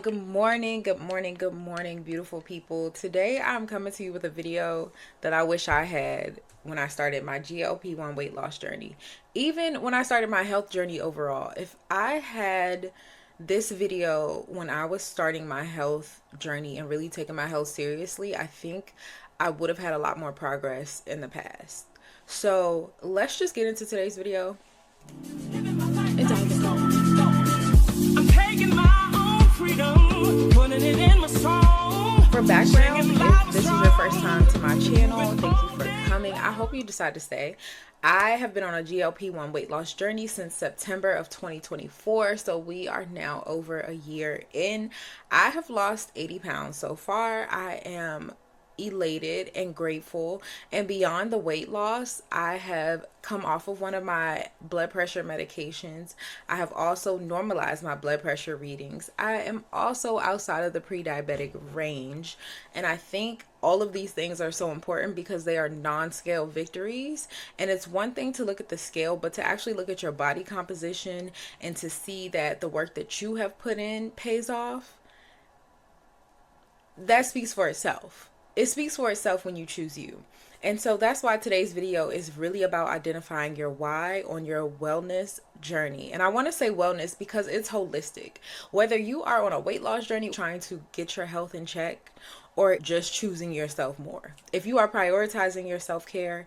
Good morning, good morning, good morning, beautiful people. Today I'm coming to you with a video that I wish I had when I started my GLP-1 weight loss journey. Even when I started my health journey overall. If I had this video when I was starting my health journey and really taking my health seriously, I think I would have had a lot more progress in the past. So let's just get into today's video and dive in. I'm taking my own freedom, putting it in my song. For background, if this is your first time to my channel, thank you for coming. I hope you decide to stay. I have been on a GLP-1 weight loss journey since September of 2024, so we are now over a year in. I have lost 80 pounds so far. I am elated and grateful, and beyond the weight loss, I have come off of one of my blood pressure medications. I have also normalized my blood pressure readings. I am also outside of the pre-diabetic range, and I think all of these things are so important because they are non-scale victories. And it's one thing to look at the scale, but to actually look at your body composition and to see that the work that you have put in pays off, that speaks for itself. It speaks for itself when you choose you. And so that's why today's video is really about identifying your why on your wellness journey. And I want to say wellness because it's holistic. Whether you are on a weight loss journey trying to get your health in check or just choosing yourself more. If you are prioritizing your self-care,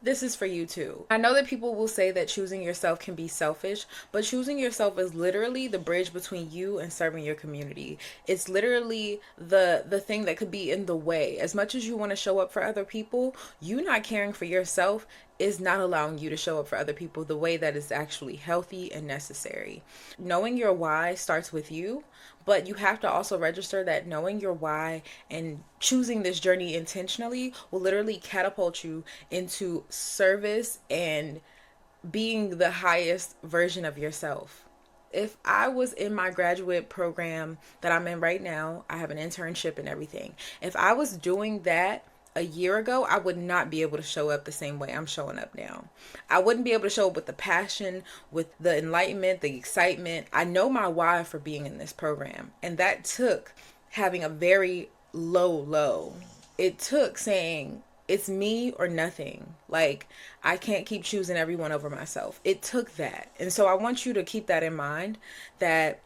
this is for you too. I know that people will say that choosing yourself can be selfish, but choosing yourself is literally the bridge between you and serving your community. It's literally the thing that could be in the way. As much as you want to show up for other people, you not caring for yourself is not allowing you to show up for other people the way that is actually healthy and necessary. Knowing your why starts with you, but you have to also register that knowing your why and choosing this journey intentionally will literally catapult you into service and being the highest version of yourself. If I was in my graduate program that I'm in right now, I have an internship and everything. If I was doing that a year ago, I would not be able to show up the same way I'm showing up now. I wouldn't be able to show up with the passion, with the enlightenment, the excitement. I know my why for being in this program, and that took having a very low. It took saying it's me or nothing. Like, I can't keep choosing everyone over myself. It took that. And so I want you to keep that in mind, that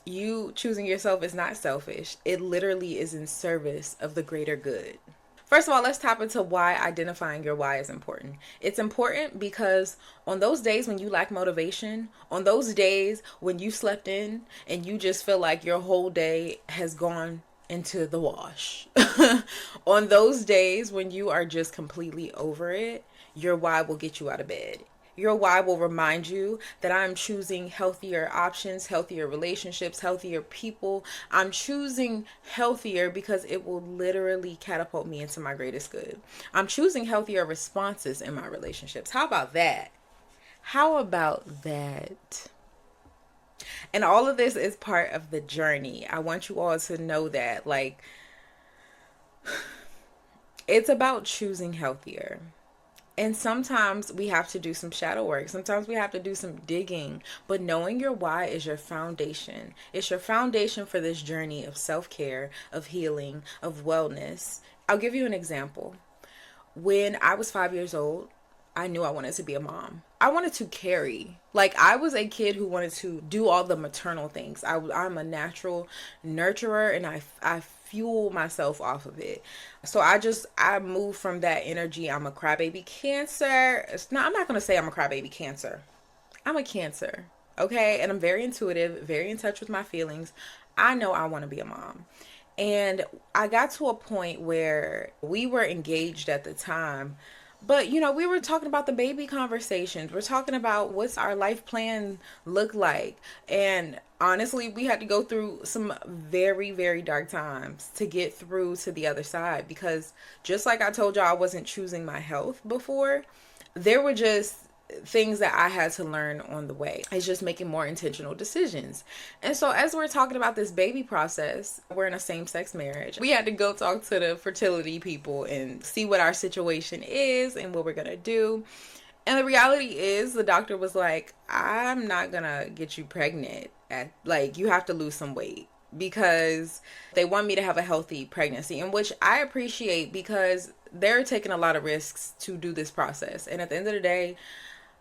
you choosing yourself is not selfish. It literally is in service of the greater good. First of all, let's tap into why identifying your why is important. It's important because on those days when you lack motivation, on those days when you slept in and you just feel like your whole day has gone into the wash, on those days when you are just completely over it, your why will get you out of bed. Your why will remind you that I'm choosing healthier options, healthier relationships, healthier people. I'm choosing healthier because it will literally catapult me into my greatest good. I'm choosing healthier responses in my relationships. How about that? How about that? And all of this is part of the journey. I want you all to know that, like, it's about choosing healthier. And sometimes we have to do some shadow work. Sometimes we have to do some digging. But knowing your why is your foundation. It's your foundation for this journey of self-care, of healing, of wellness. I'll give you an example. When I was 5 years old, I knew I wanted to be a mom. I wanted to carry. Like, I was a kid who wanted to do all the maternal things. I'm a natural nurturer, and I fuel myself off of it. So I moved from that energy. I'm a crybaby Cancer. I'm not going to say I'm a crybaby Cancer. I'm a Cancer. Okay. And I'm very intuitive, very in touch with my feelings. I know I want to be a mom. And I got to a point where we were engaged at the time. But, we were talking about the baby conversations. We're talking about what's our life plan look like. And honestly, we had to go through some very, very dark times to get through to the other side. Because just like I told y'all, I wasn't choosing my health before. There were just things that I had to learn on the way. It's just making more intentional decisions. And so as we're talking about this baby process, we're in a same-sex marriage. We had to go talk to the fertility people and see what our situation is and what we're going to do. And the reality is the doctor was like, I'm not going to get you pregnant. You have to lose some weight. because they want me to have a healthy pregnancy, in which I appreciate because they're taking a lot of risks to do this process. And at the end of the day,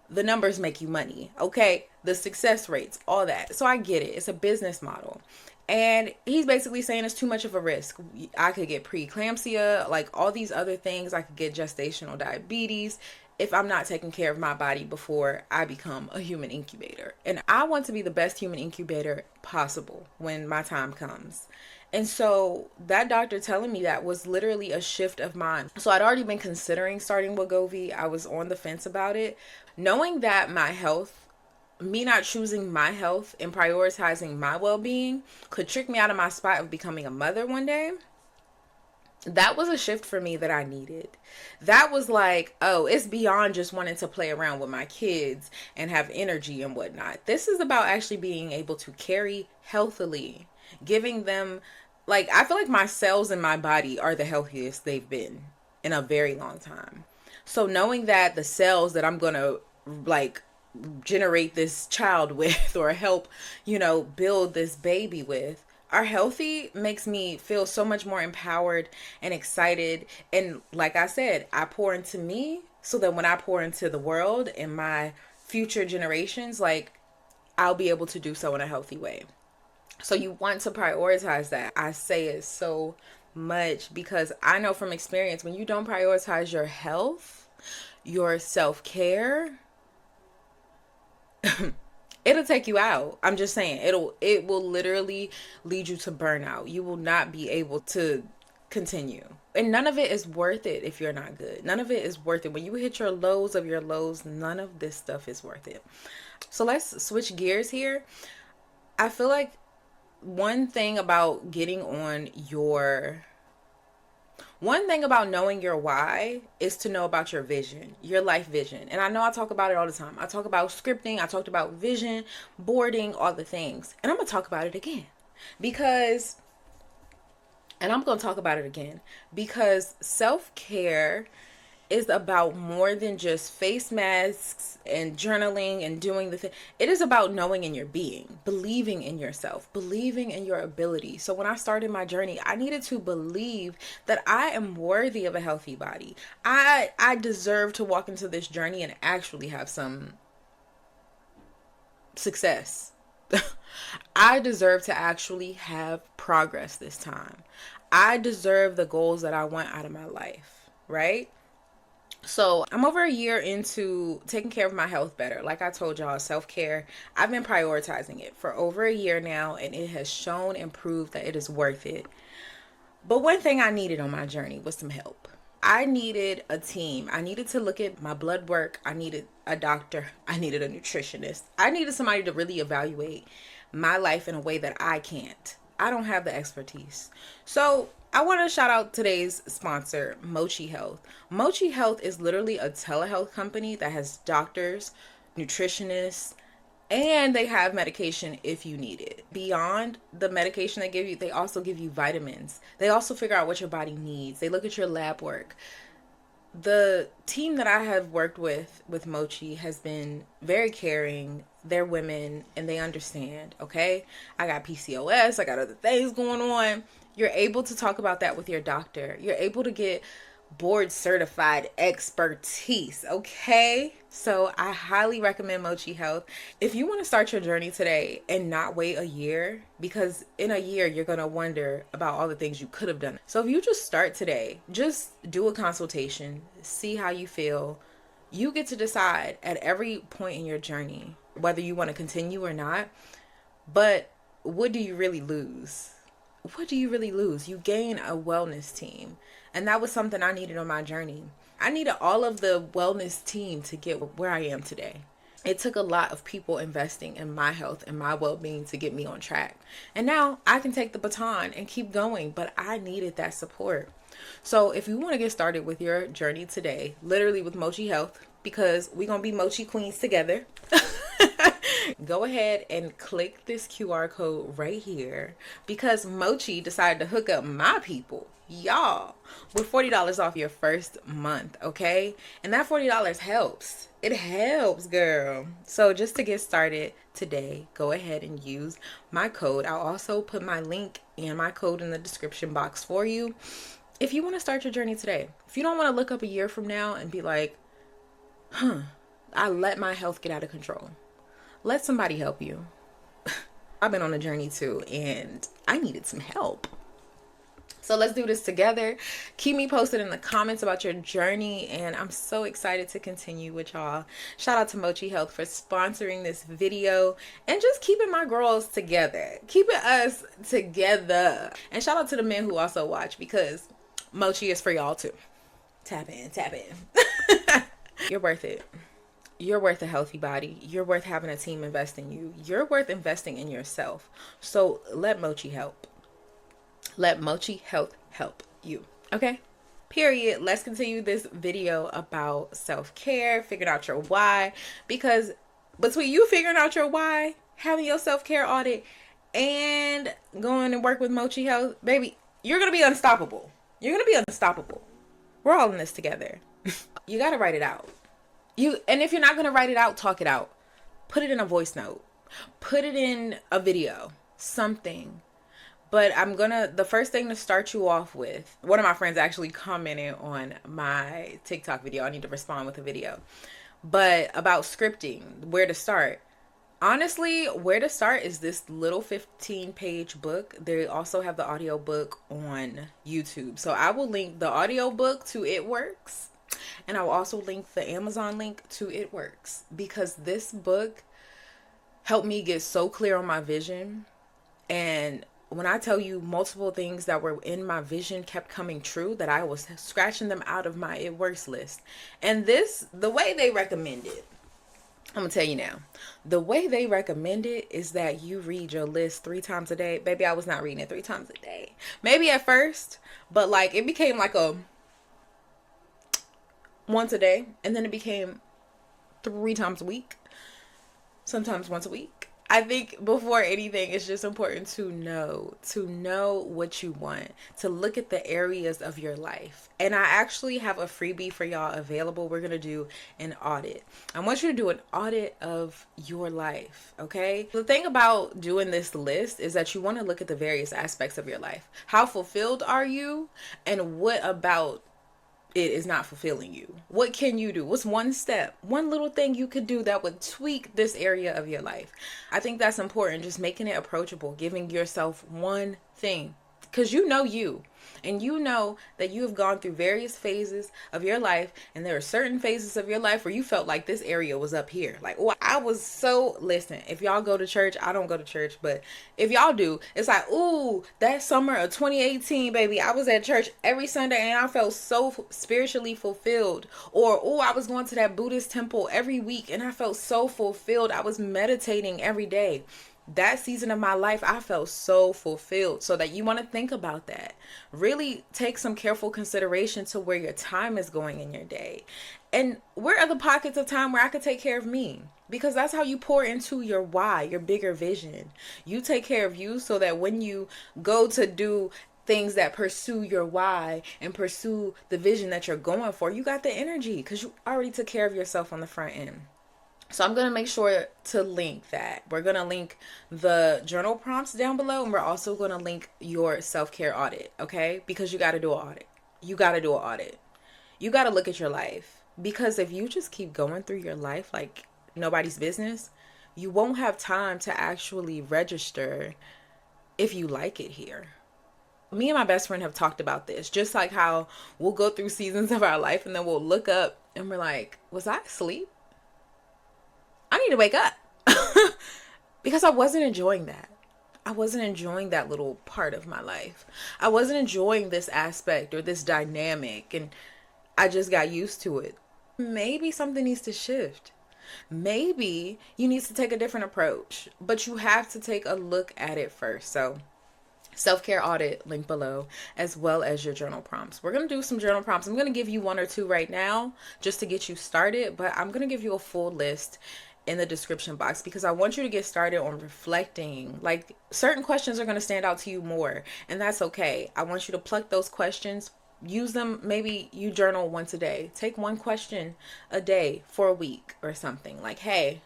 the numbers make you money, okay? The success rates, all that. So I get it. It's a business model. And he's basically saying it's too much of a risk. I could get preeclampsia, like all these other things. I could get gestational diabetes if I'm not taking care of my body before I become a human incubator. And I want to be the best human incubator possible when my time comes. And so that doctor telling me that was literally a shift of mind. So I'd already been considering starting Wegovy. I was on the fence about it. Knowing that my health, me not choosing my health and prioritizing my well-being could trick me out of my spot of becoming a mother one day, that was a shift for me that I needed. That was like, oh, it's beyond just wanting to play around with my kids and have energy and whatnot. This is about actually being able to carry healthily, giving them, like, I feel like my cells in my body are the healthiest they've been in a very long time. So knowing that the cells that I'm going to, like, generate this child with or help, build this baby with are healthy makes me feel so much more empowered and excited. And like I said, I pour into me so that when I pour into the world and my future generations, like, I'll be able to do so in a healthy way. So you want to prioritize that. I say it so much because I know from experience, when you don't prioritize your health, your self-care, it'll take you out. I'm just saying, it will literally lead you to burnout. You will not be able to continue. And none of it is worth it if you're not good. None of it is worth it. When you hit your lows of your lows, none of this stuff is worth it. So let's switch gears here. I feel like one thing about knowing your why is to know about your vision, your life vision. And I know I talk about it all the time. I talk about scripting. I talked about vision, boarding, all the things. And I'm going to talk about it again because self-care is about more than just face masks and journaling and doing the thing. It is about knowing in your being, believing in yourself, believing in your ability. So when I started my journey, I needed to believe that I am worthy of a healthy body. I deserve to walk into this journey and actually have some success. I deserve to actually have progress this time. I deserve the goals that I want out of my life, right? So I'm over a year into taking care of my health better. Like I told y'all, self-care, I've been prioritizing it for over a year now, and it has shown and proved that it is worth it. But one thing I needed on my journey was some help. I needed a team. I needed to look at my blood work. I needed a doctor. I needed a nutritionist. I needed somebody to really evaluate my life in a way that I can't. I don't have the expertise. So I want to shout out today's sponsor, Mochi Health. Mochi Health is literally a telehealth company that has doctors, nutritionists, and they have medication if you need it. Beyond the medication they give you, they also give you vitamins. They also figure out what your body needs. They look at your lab work. The team that I have worked with Mochi has been very caring. They're women and they understand, okay? I got PCOS, I got other things going on. You're able to talk about that with your doctor. You're able to get board certified expertise, okay? So I highly recommend Mochi Health. If you want to start your journey today and not wait a year, because in a year you're going to wonder about all the things you could have done. So if you just start today, just do a consultation, see how you feel. You get to decide at every point in your journey whether you want to continue or not. But what do you really lose? What do you really lose? You gain a wellness team. And that was something I needed on my journey. I needed all of the wellness team to get where I am today. It took a lot of people investing in my health and my well-being to get me on track. And now I can take the baton and keep going, but I needed that support. So if you want to get started with your journey today, literally with Mochi Health, because we're going to be Mochi Queens together. Go ahead and click this QR code right here because Mochi decided to hook up my people, y'all, with $40 off your first month, okay? And that $40 helps. It helps, girl. So just to get started today, go ahead and use my code. I'll also put my link and my code in the description box for you if you want to start your journey today. If you don't want to look up a year from now and be like, I let my health get out of control. Let somebody help you. I've been on a journey too, and I needed some help. So let's do this together. Keep me posted in the comments about your journey, and I'm so excited to continue with y'all. Shout out to Mochi Health for sponsoring this video and just keeping my girls together. Keeping us together. And shout out to the men who also watch, because Mochi is for y'all too. Tap in, tap in. You're worth it. You're worth a healthy body. You're worth having a team invest in you. You're worth investing in yourself. So let Mochi help. Let Mochi Health help you. Okay? Period. Let's continue this video about self-care, figuring out your why. Because between you figuring out your why, having your self-care audit, and going and work with Mochi Health, baby, you're going to be unstoppable. You're going to be unstoppable. We're all in this together. You got to write it out. And if you're not going to write it out, talk it out. Put it in a voice note. Put it in a video. Something. But the first thing to start you off with, one of my friends actually commented on my TikTok video. I need to respond with a video. But about scripting, where to start. Honestly, where to start is this little 15-page book. They also have the audio book on YouTube. So I will link the audio book to It Works. And I will also link the Amazon link to It Works, because this book helped me get so clear on my vision. And when I tell you, multiple things that were in my vision kept coming true, that I was scratching them out of my It Works list. And the way they recommend it, I'm going to tell you now, the way they recommend it is that you read your list 3 times a day. Baby, I was not reading it 3 times a day. Maybe at first, but like it became like a once a day, and then it became 3 times a week, sometimes once a week. I think before anything, it's just important to know what you want, to look at the areas of your life. And I actually have a freebie for y'all available. We're going to do an audit. I want you to do an audit of your life, okay? The thing about doing this list is that you want to look at the various aspects of your life. How fulfilled are you? And what about it is not fulfilling you? What can you do? What's one step, one little thing you could do that would tweak this area of your life? I think that's important. Just making it approachable, giving yourself one thing, because you know you, and you know that you have gone through various phases of your life, and there are certain phases of your life where you felt like this area was up here. Like, oh, I was so, listen, if y'all go to church, I don't go to church, but if y'all do, it's like, ooh, that summer of 2018, baby, I was at church every Sunday and I felt so spiritually fulfilled. Or, oh, I was going to that Buddhist temple every week and I felt so fulfilled. I was meditating every day. That season of my life, I felt so fulfilled. So that you want to think about that. Really take some careful consideration to where your time is going in your day. And where are the pockets of time where I could take care of me? Because that's how you pour into your why, your bigger vision. You take care of you so that when you go to do things that pursue your why and pursue the vision that you're going for, you got the energy because you already took care of yourself on the front end. So I'm going to make sure to link that. We're going to link the journal prompts down below, and we're also going to link your self-care audit, okay? Because you got to do an audit. You got to do an audit. You got to look at your life, because if you just keep going through your life like nobody's business, you won't have time to actually register if you like it here. Me and my best friend have talked about this, just like how we'll go through seasons of our life and then we'll look up and we're like, was I asleep? I need to wake up because I wasn't enjoying that. I wasn't enjoying that little part of my life. I wasn't enjoying this aspect or this dynamic, and I just got used to it. Maybe something needs to shift. Maybe you need to take a different approach, but you have to take a look at it first. So self-care audit, link below, as well as your journal prompts. We're going to do some journal prompts. I'm going to give you 1 or 2 right now just to get you started, but I'm going to give you a full list. in the description box, because I want you to get started on reflecting. Like, certain questions are going to stand out to you more, and that's okay. I want you to pluck those questions, use them. Maybe you journal once a day. Take one question a day for a week or something. Like, hey,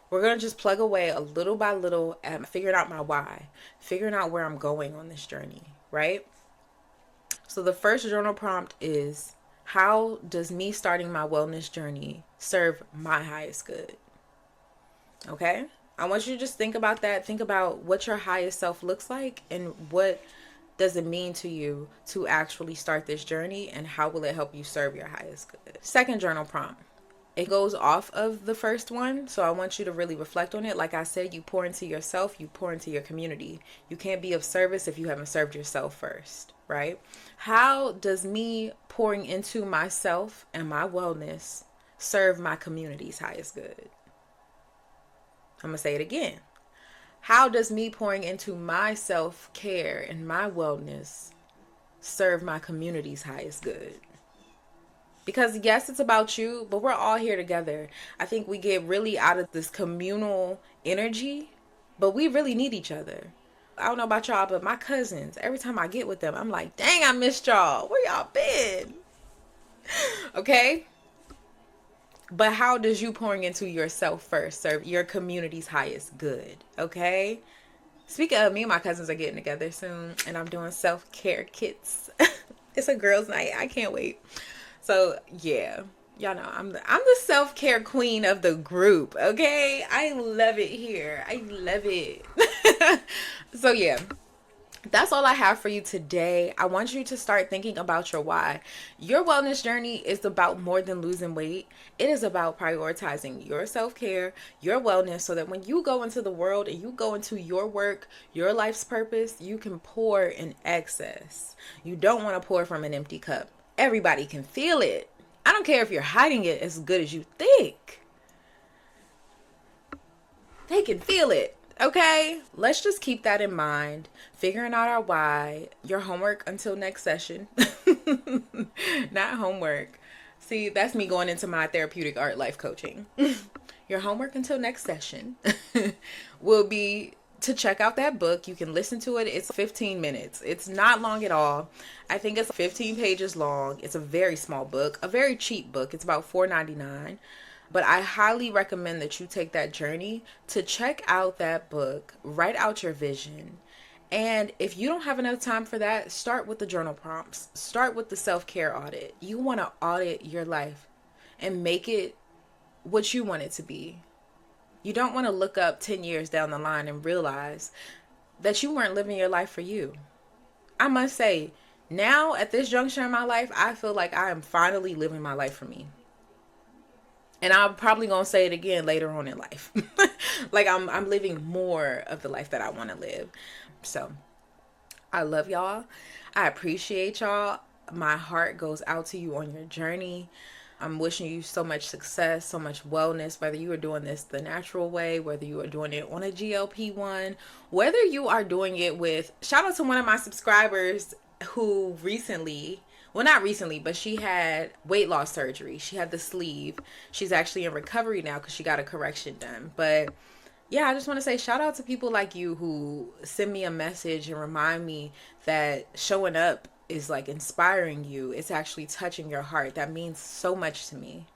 we're going to just plug away a little by little at figuring out my why, figuring out where I'm going on this journey, right? So the first journal prompt is, how does me starting my wellness journey serve my highest good? Okay? I want you to just think about that. Think about what your highest self looks like, and what does it mean to you to actually start this journey, and how will it help you serve your highest good? Second journal prompt. It goes off of the first one, so I want you to really reflect on it. Like I said, you pour into yourself, you pour into your community. You can't be of service if you haven't served yourself first, right? How does me pouring into myself and my wellness serve my community's highest good? I'm going to say it again. How does me pouring into my self-care and my wellness serve my community's highest good? Because yes, it's about you, but we're all here together. I think we get really out of this communal energy, but we really need each other. I don't know about y'all, but my cousins, every time I get with them, I'm like, dang, I missed y'all. Where y'all been? Okay? But how does you pouring into yourself first serve your community's highest good? Okay? Speaking of, me and my cousins are getting together soon, and I'm doing self-care kits. It's a girls' night. I can't wait. So yeah, y'all know I'm the self-care queen of the group. Okay, I love it here. I love it. So yeah, that's all I have for you today. I want you to start thinking about your why. Your wellness journey is about more than losing weight. It is about prioritizing your self-care, your wellness, so that when you go into the world and you go into your work, your life's purpose, you can pour in excess. You don't want to pour from an empty cup. Everybody can feel it. I don't care if you're hiding it as good as you think. They can feel it. Okay? Let's just keep that in mind. Figuring out our why. Your homework until next session. Not homework. See, that's me going into my therapeutic art life coaching. Your homework until next session will be to check out that book. You can listen to it. It's 15 minutes. It's not long at all. I think it's 15 pages long. It's a very small book, a very cheap book. It's about $4.99. But I highly recommend that you take that journey to check out that book, write out your vision. And if you don't have enough time for that, start with the journal prompts. Start with the self-care audit. You want to audit your life and make it what you want it to be. You don't want to look up 10 years down the line and realize that you weren't living your life for you. I must say, now at this juncture in my life, I feel like I am finally living my life for me. And I'm probably going to say it again later on in life. Like I'm living more of the life that I want to live. So I love y'all. I appreciate y'all. My heart goes out to you on your journey. I'm wishing you so much success, so much wellness, whether you are doing this the natural way, whether you are doing it on a GLP-1, whether you are doing it with, shout out to one of my subscribers who recently, well, not recently, but she had weight loss surgery. She had the sleeve. She's actually in recovery now because she got a correction done. But yeah, I just want to say shout out to people like you who send me a message and remind me that showing up is like inspiring you. It's actually touching your heart. That means so much to me.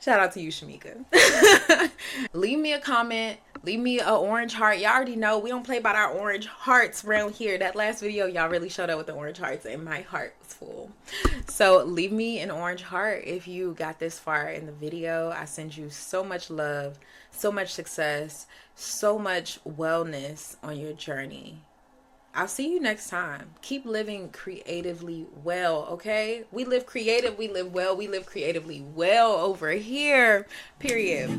Shout out to you, Shamika. Leave me a comment. Leave me an orange heart. Y'all already know we don't play about our orange hearts around here. That last video, y'all really showed up with the orange hearts and my heart was full. So leave me an orange heart if you got this far in the video. I send you so much love, so much success, so much wellness on your journey. I'll see you next time. Keep living creatively well, okay? We live creative, we live well, we live creatively well over here, period.